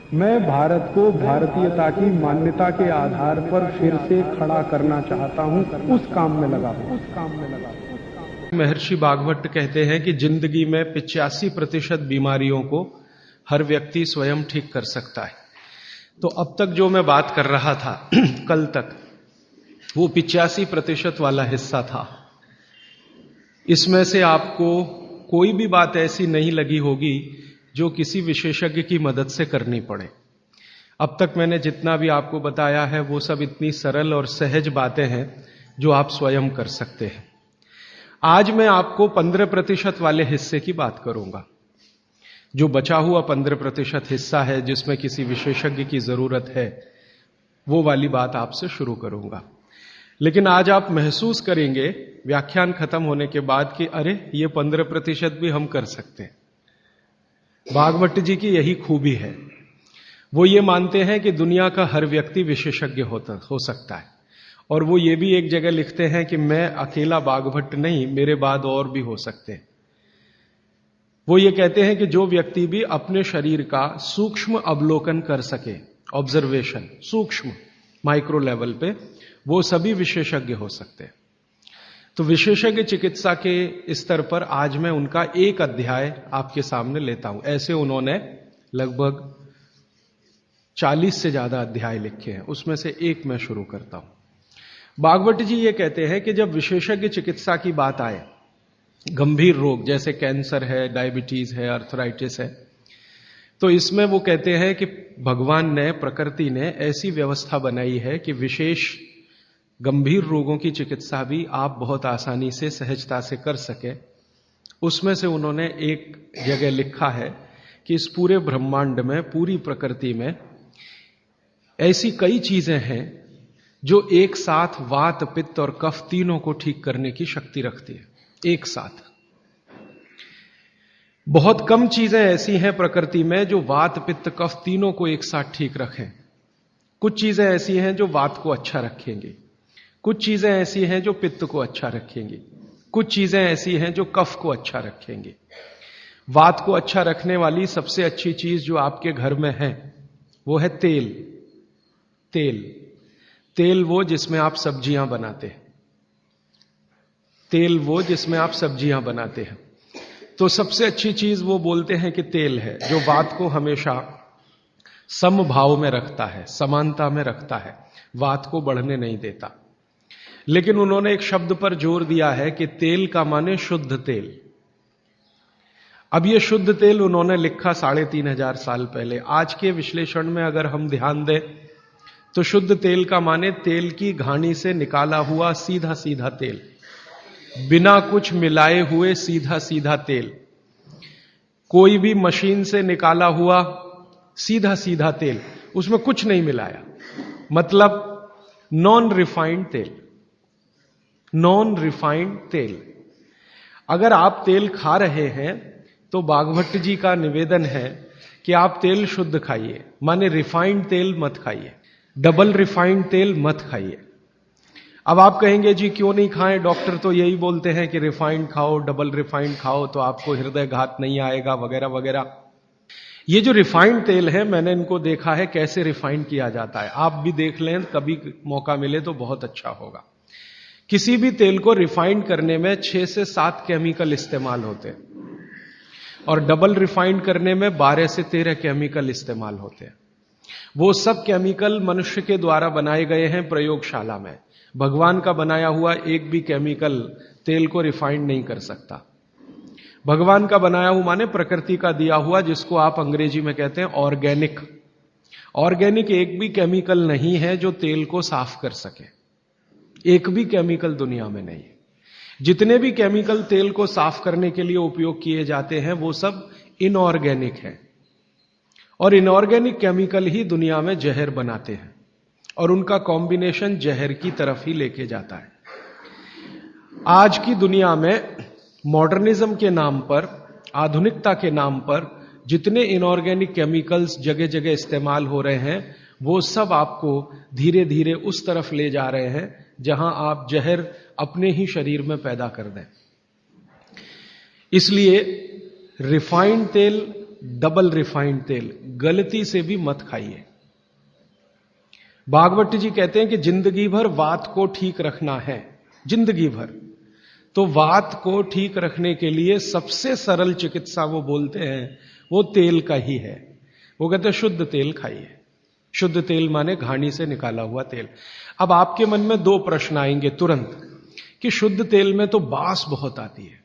मैं भारत को भारतीयता की मान्यता के आधार पर फिर से खड़ा करना चाहता हूं, उस काम में लगा हूं। महर्षि भागवत कहते हैं कि जिंदगी में 85% बीमारियों को हर व्यक्ति स्वयं ठीक कर सकता है। तो अब तक जो मैं बात कर रहा था कल तक, वो 85% वाला हिस्सा था। इसमें से आपको कोई भी बात ऐसी नहीं लगी होगी जो किसी विशेषज्ञ की मदद से करनी पड़े। अब तक मैंने जितना भी आपको बताया है वो सब इतनी सरल और सहज बातें हैं जो आप स्वयं कर सकते हैं। आज मैं आपको 15% वाले हिस्से की बात करूंगा। जो बचा हुआ 15% हिस्सा है जिसमें किसी विशेषज्ञ की जरूरत है, वो वाली बात आपसे शुरू करूंगा। लेकिन आज आप महसूस करेंगे व्याख्यान खत्म होने के बाद कि अरे ये 15% भी हम कर सकते हैं। भागवत जी की यही खूबी है। वो ये मानते हैं कि दुनिया का हर व्यक्ति विशेषज्ञ हो सकता है, और वो ये भी एक जगह लिखते हैं कि मैं अकेला भागवत नहीं, मेरे बाद और भी हो सकते हैं। वो ये कहते हैं कि जो व्यक्ति भी अपने शरीर का सूक्ष्म अवलोकन कर सके, ऑब्जर्वेशन, सूक्ष्म माइक्रो लेवल पे, वो सभी विशेषज्ञ हो सकते हैं। तो विशेषज्ञ चिकित्सा के स्तर पर आज मैं उनका एक अध्याय आपके सामने लेता हूं। ऐसे उन्होंने लगभग 40 से ज्यादा अध्याय लिखे हैं, उसमें से एक मैं शुरू करता हूं। भागवत जी ये कहते हैं कि जब विशेषज्ञ चिकित्सा की बात आए, गंभीर रोग जैसे कैंसर है, डायबिटीज है, अर्थराइटिस है, तो इसमें वो कहते हैं कि भगवान ने, प्रकृति ने ऐसी व्यवस्था बनाई है कि विशेष गंभीर रोगों की चिकित्सा भी आप बहुत आसानी से, सहजता से कर सके। उसमें से उन्होंने एक जगह लिखा है कि इस पूरे ब्रह्मांड में, पूरी प्रकृति में ऐसी कई चीजें हैं जो एक साथ वात, पित्त और कफ तीनों को ठीक करने की शक्ति रखती है, एक साथ। बहुत कम चीजें ऐसी हैं प्रकृति में जो वात, पित्त, कफ तीनों को एक साथ ठीक रखें। कुछ चीजें ऐसी हैं जो वात को अच्छा रखेंगी, कुछ चीजें ऐसी हैं जो पित्त को अच्छा रखेंगी, कुछ चीजें ऐसी हैं जो कफ को अच्छा रखेंगी। वात को अच्छा रखने वाली सबसे अच्छी चीज जो आपके घर में है वो है तेल। तेल, तेल वो जिसमें आप सब्जियां बनाते हैं, तेल वो जिसमें आप सब्जियां बनाते हैं। तो सबसे अच्छी चीज वो बोलते हैं कि तेल है, जो वात को हमेशा समभाव में रखता है, समानता में रखता है, वात को बढ़ने नहीं देता। लेकिन उन्होंने एक शब्द पर जोर दिया है कि तेल का माने शुद्ध तेल। अब ये शुद्ध तेल उन्होंने लिखा 3500 साल पहले। आज के विश्लेषण में अगर हम ध्यान दें तो शुद्ध तेल का माने तेल की घानी से निकाला हुआ सीधा सीधा तेल, बिना कुछ मिलाए हुए सीधा सीधा तेल, कोई भी मशीन से निकाला हुआ सीधा सीधा तेल, उसमें कुछ नहीं मिलाया, मतलब नॉन रिफाइंड तेल। नॉन रिफाइंड तेल। अगर आप तेल खा रहे हैं तो भागवत जी का निवेदन है कि आप तेल शुद्ध खाइए, माने रिफाइंड तेल मत खाइए, डबल रिफाइंड तेल मत खाइए। अब आप कहेंगे जी क्यों नहीं खाएं, डॉक्टर तो यही बोलते हैं कि रिफाइंड खाओ, डबल रिफाइंड खाओ तो आपको हृदय घात नहीं आएगा, वगैरह वगैरह। ये जो रिफाइंड तेल है, मैंने इनको देखा है कैसे रिफाइंड किया जाता है। आप भी देख लें, कभी मौका मिले तो बहुत अच्छा होगा। किसी भी तेल को रिफाइंड करने में 6 से 7 केमिकल इस्तेमाल होते हैं, और डबल रिफाइंड करने में 12 से 13 केमिकल इस्तेमाल होते हैं। वो सब केमिकल मनुष्य के द्वारा बनाए गए हैं प्रयोगशाला में। भगवान का बनाया हुआ एक भी केमिकल तेल को रिफाइंड नहीं कर सकता। भगवान का बनाया हुआ माने प्रकृति का दिया हुआ, जिसको आप अंग्रेजी में कहते हैं ऑर्गेनिक। ऑर्गेनिक एक भी केमिकल नहीं है जो तेल को साफ कर सके, एक भी केमिकल दुनिया में नहीं है। जितने भी केमिकल तेल को साफ करने के लिए उपयोग किए जाते हैं वो सब इनऑर्गेनिक है, और इनऑर्गेनिक केमिकल ही दुनिया में जहर बनाते हैं, और उनका कॉम्बिनेशन जहर की तरफ ही लेके जाता है। आज की दुनिया में मॉडर्निज्म के नाम पर, आधुनिकता के नाम पर जितने इनऑर्गेनिक केमिकल्स जगह जगह इस्तेमाल हो रहे हैं, वो सब आपको धीरे धीरे उस तरफ ले जा रहे हैं जहां आप जहर अपने ही शरीर में पैदा कर दें। इसलिए रिफाइंड तेल डबल रिफाइंड तेल गलती से भी मत खाइए। भागवत जी कहते हैं कि जिंदगी भर वात को ठीक रखना है, जिंदगी भर। तो वात को ठीक रखने के लिए सबसे सरल चिकित्सा वो बोलते हैं वो तेल का ही है। वो कहते हैं शुद्ध तेल खाइए। शुद्ध तेल माने घानी से निकाला हुआ तेल। अब आपके मन में दो प्रश्न आएंगे तुरंत कि शुद्ध तेल में तो बास बहुत आती है।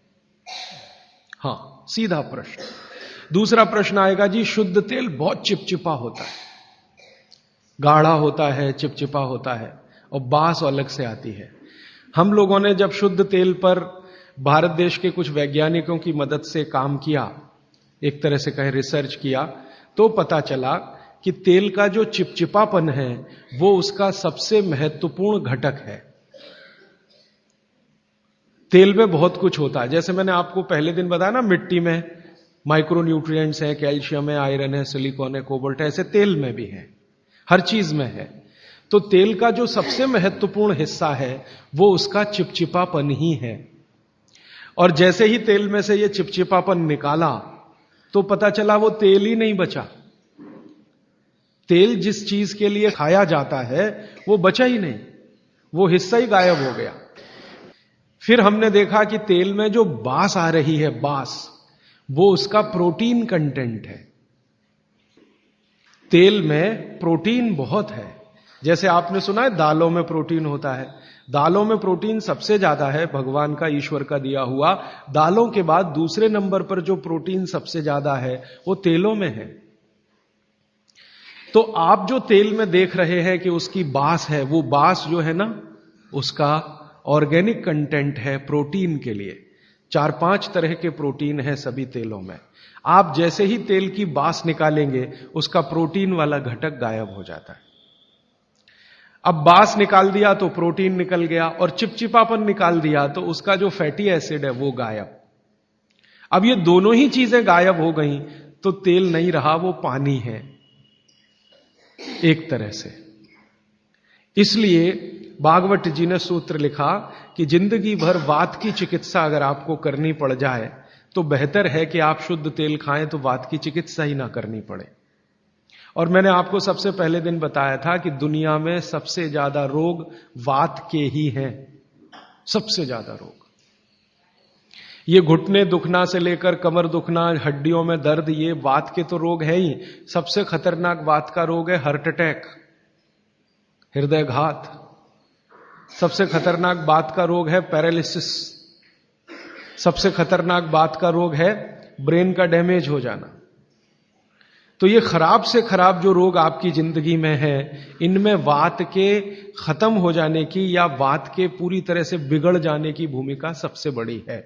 हां, सीधा प्रश्न। दूसरा प्रश्न आएगा जी शुद्ध तेल बहुत चिपचिपा होता है, गाढ़ा होता है, चिपचिपा होता है और बास अलग से आती है। हम लोगों ने जब शुद्ध तेल पर भारत देश के कुछ वैज्ञानिकों की मदद से काम किया, एक तरह से कहें रिसर्च किया, तो पता चला कि तेल का जो चिपचिपापन है वो उसका सबसे महत्वपूर्ण घटक है। तेल में बहुत कुछ होता है, जैसे मैंने आपको पहले दिन बताया ना, मिट्टी में माइक्रो न्यूट्रिएंट्स है, कैल्शियम है, आयरन है, सिलिकॉन है, कोबाल्ट है, ऐसे तेल में भी है, हर चीज में है। तो तेल का जो सबसे महत्वपूर्ण हिस्सा है वो उसका चिपचिपापन ही है। और जैसे ही तेल में से ये चिपचिपापन निकाला तो पता चला वो तेल ही नहीं बचा। तेल जिस चीज के लिए खाया जाता है वो बचा ही नहीं, वो हिस्सा ही गायब हो गया। फिर हमने देखा कि तेल में जो बास आ रही है, बास, वो उसका प्रोटीन कंटेंट है। तेल में प्रोटीन बहुत है। जैसे आपने सुना है दालों में प्रोटीन होता है, दालों में प्रोटीन सबसे ज्यादा है, भगवान का, ईश्वर का दिया हुआ। दालों के बाद दूसरे नंबर पर जो प्रोटीन सबसे ज्यादा है वो तेलों में है। तो आप जो तेल में देख रहे हैं कि उसकी बास है, वो बास जो है ना, उसका ऑर्गेनिक कंटेंट है प्रोटीन के लिए। 4-5 तरह के प्रोटीन है सभी तेलों में। आप जैसे ही तेल की बास निकालेंगे उसका प्रोटीन वाला घटक गायब हो जाता है। अब बास निकाल दिया तो प्रोटीन निकल गया, और चिपचिपापन निकाल दिया तो उसका जो फैटी एसिड है वो गायब। अब ये दोनों ही चीजें गायब हो गई तो तेल नहीं रहा, वो पानी है एक तरह से। इसलिए भागवत जी ने सूत्र लिखा कि जिंदगी भर वात की चिकित्सा अगर आपको करनी पड़ जाए तो बेहतर है कि आप शुद्ध तेल खाएं तो वात की चिकित्सा ही ना करनी पड़े। और मैंने आपको सबसे पहले दिन बताया था कि दुनिया में सबसे ज्यादा रोग वात के ही हैं, सबसे ज्यादा रोग। ये घुटने दुखना से लेकर कमर दुखना, हड्डियों में दर्द, ये वात के तो रोग है ही। सबसे खतरनाक वात का रोग है हार्ट अटैक, हृदयघात। सबसे खतरनाक बात का रोग है पैरालिसिस। सबसे खतरनाक बात का रोग है ब्रेन का डैमेज हो जाना। तो ये खराब से खराब जो रोग आपकी जिंदगी में है, इनमें वात के खत्म हो जाने की या वात के पूरी तरह से बिगड़ जाने की भूमिका सबसे बड़ी है।